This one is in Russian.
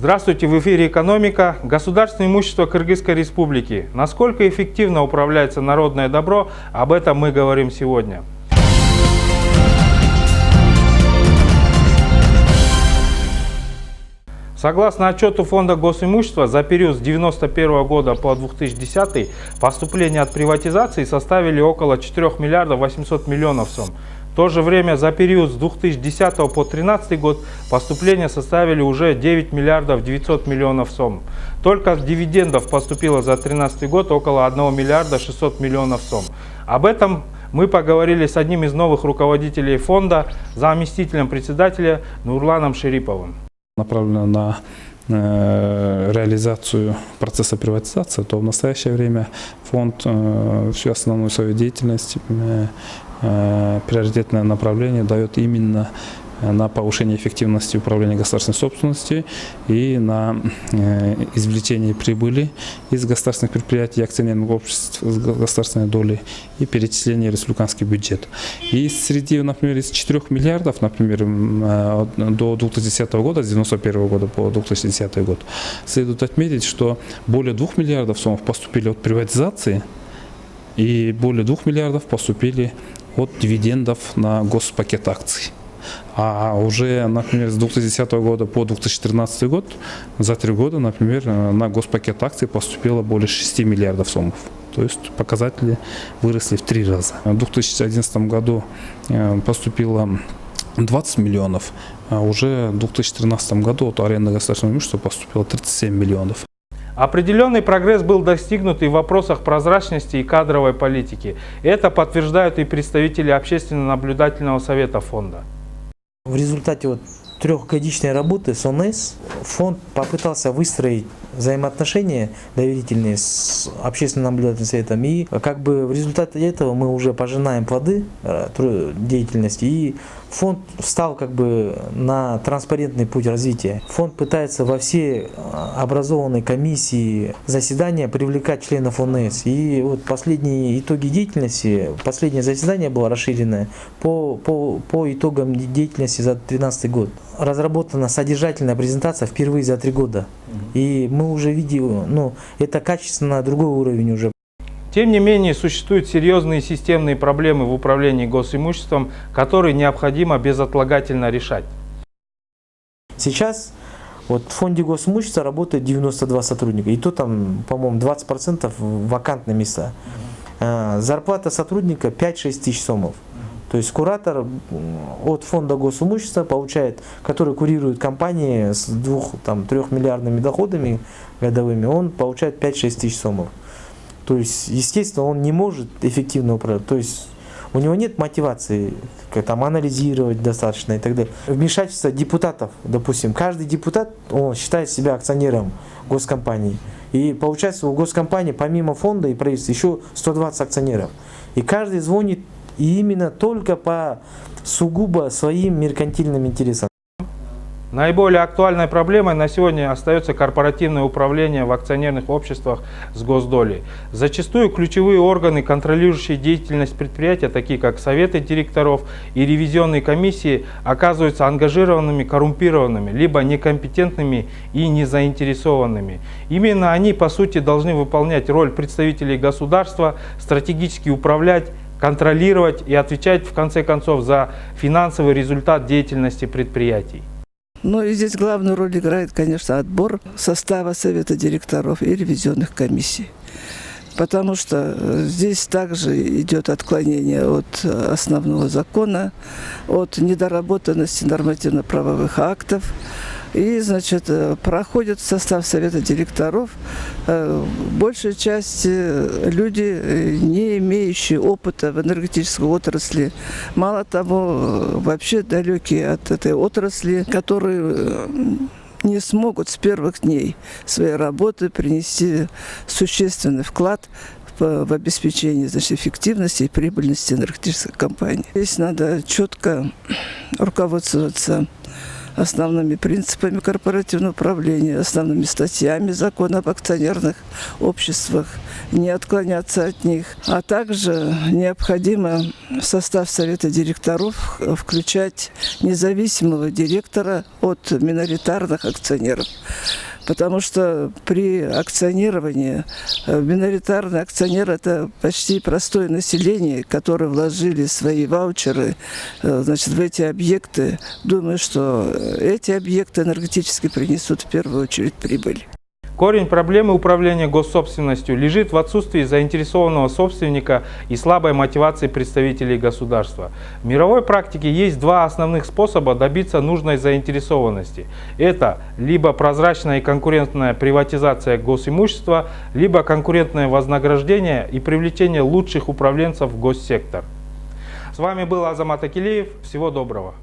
Здравствуйте, в эфире «Экономика». Государственное имущество Кыргызской Республики. Насколько эффективно управляется народное добро, об этом мы говорим сегодня. Согласно отчету Фонда госимущества, за период с 1991 года по 2010 поступления от приватизации составили около 4 миллиардов 800 миллионов сом. В то же время за период с 2010 по 2013 год поступления составили уже 9 миллиардов 900 миллионов сом. Только дивидендов поступило за 2013 год около 1 миллиарда 600 миллионов сом. Об этом мы поговорили с одним из новых руководителей фонда, заместителем председателя Нурланом Шериповым. Направлена на реализацию процесса приватизации, то в настоящее время фонд всю основную свою деятельность, приоритетное направление дает именно на повышение эффективности управления государственной собственностью и на извлечение прибыли из государственных предприятий и акционерных обществ с государственной долей и перечисление в республиканский бюджет. И среди, например, из 4 миллиардов, например, до 2010 года, с 1991 года по 2010 год, следует отметить, что более 2 миллиардов сомов поступили от приватизации и более 2 миллиардов поступили от дивидендов на госпакет акций. А уже, например, с 2010 года по 2014 год, за 3 года, например, на госпакет акций поступило более 6 миллиардов сомов. То есть показатели выросли в 3 раза. В 2011 году поступило 20 миллионов, а уже в 2013 году от аренды государственного имущества поступило 37 миллионов. Определенный прогресс был достигнут и в вопросах прозрачности и кадровой политики. Это подтверждают и представители Общественно-наблюдательного совета фонда. В результате трехгодичной работы с ОНС фонд попытался выстроить взаимоотношения доверительные с Общественно-наблюдательным советом. И как бы в результате этого мы уже пожинаем плоды деятельности. И фонд встал как бы на транспарентный путь развития. Фонд пытается во все образованные комиссии, заседания привлекать членов ОНС. И вот последние итоги деятельности, последнее заседание было расширенное по итогам деятельности за 2013 год. Разработана содержательная презентация впервые за 3 года. И мы уже видим, это качественно другой уровень уже. Тем не менее, существуют серьезные системные проблемы в управлении госимуществом, которые необходимо безотлагательно решать. Сейчас в фонде госимущества работает 92 сотрудника, и то там, по-моему, 20% вакантные места. Зарплата сотрудника 5-6 тысяч сомов. То есть куратор от фонда госимущества получает, который курирует компании с 2-3 миллиардными доходами годовыми, он получает 5-6 тысяч сомов. То есть, естественно, он не может эффективно управлять. То есть у него нет мотивации анализировать достаточно и так далее. Вмешательство депутатов, допустим, каждый депутат, он считает себя акционером госкомпании. И получается, у госкомпании помимо фонда и правительства еще 120 акционеров. И каждый звонит и именно только по сугубо своим меркантильным интересам. Наиболее актуальной проблемой на сегодня остается корпоративное управление в акционерных обществах с госдолей. Зачастую ключевые органы, контролирующие деятельность предприятия, такие как советы директоров и ревизионные комиссии, оказываются ангажированными, коррумпированными, либо некомпетентными и незаинтересованными. Именно они, по сути, должны выполнять роль представителей государства, стратегически управлять, контролировать и отвечать, в конце концов, за финансовый результат деятельности предприятий. Ну и здесь главную роль играет, конечно, отбор состава совета директоров и ревизионных комиссий. Потому что здесь также идет отклонение от основного закона, от недоработанности нормативно-правовых актов. И, значит, проходит в состав совета директоров большая часть люди, не имеющие опыта в энергетической отрасли. Мало того, вообще далекие от этой отрасли, которые не смогут с первых дней своей работы принести существенный вклад в обеспечение, значит, эффективности и прибыльности энергетической компании. Здесь надо четко руководствоваться основными принципами корпоративного управления, основными статьями закона об акционерных обществах, не отклоняться от них. А также необходимо в состав совета директоров включать независимого директора от миноритарных акционеров. Потому что при акционировании миноритарный акционер – это почти простое население, которое вложили свои ваучеры, значит, в эти объекты, думая, что эти объекты энергетически принесут в первую очередь прибыль. Корень проблемы управления госсобственностью лежит в отсутствии заинтересованного собственника и слабой мотивации представителей государства. В мировой практике есть два основных способа добиться нужной заинтересованности. Это либо прозрачная и конкурентная приватизация госимущества, либо конкурентное вознаграждение и привлечение лучших управленцев в госсектор. С вами был Азамат Акилеев. Всего доброго.